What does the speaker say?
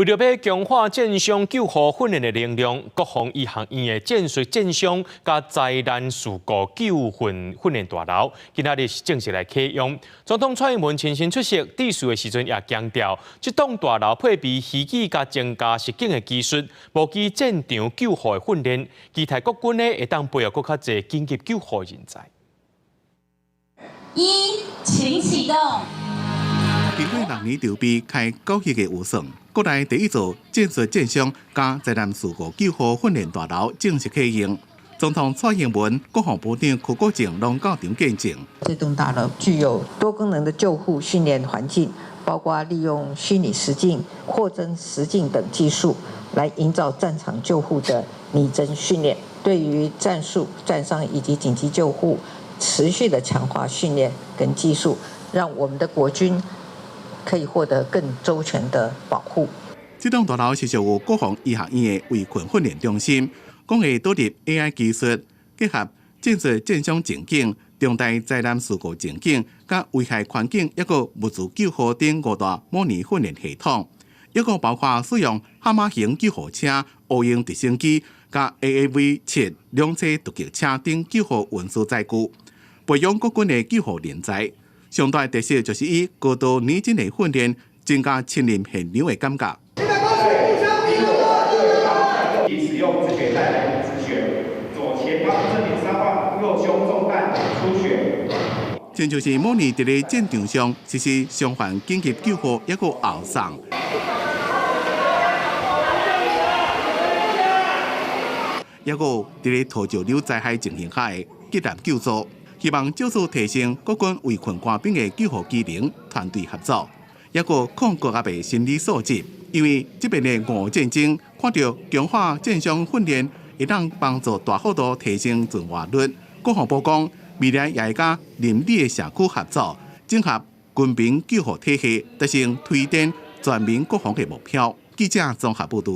为了要强化战伤救护训练的能量，国防医学院的战术战伤加灾难事故救训训练大楼，今仔日是正式来启用。总统蔡英文亲身出席致辞的时阵，也强调，这栋大楼配备飞机加增加实景的技术，无机战场救护的训练，期待国军呢会当配合更较侪紧急救护人才。请启动。经过6年筹备，开9亿的预算，国内第一座战术战伤加灾难事故救护训练大楼正式启用。总统蔡英文、国防部长邱国正拢到场见证。这栋大楼具有多功能的救护训练环境，包括利用虚拟实境、扩增实境等技术，来营造战场救护的拟真训练，对于战术、战伤以及紧急救护持续的强化训练跟技术，让我们的国军可以获得更周全的保护。这栋大楼是属于国防医学院的围困训练中心，讲会导入 AI 技术，结合战术战伤情景、重大灾难事故情景、甲危害环境，抑个物资救护等5大模拟训练系统，抑个包括使用蛤蟆型救护车、乌鹰直升机、甲 AAV-7两车突击车等救护运输载具，培养国军的救护人才。上大特色就是以高度拟真的训练，增加亲临现场的感觉。使用自觉带来止血，左前方正面3患，右胸中弹出血。这就是模拟伫咧战场上实施伤患紧急救护一个后送。一个伫咧桃石榴灾害情形下的急难救助，希望借此提升国军围困官兵的救护技能、团队合作，一个抗国家的心理素质。因为这边的俄乌战争，看到强化战伤训练，会当帮助大幅度提升存活率。国防部讲，未来也会甲邻里的社区合作，整合军民救护体系，达成推展全民国防的目标。记者综合报道。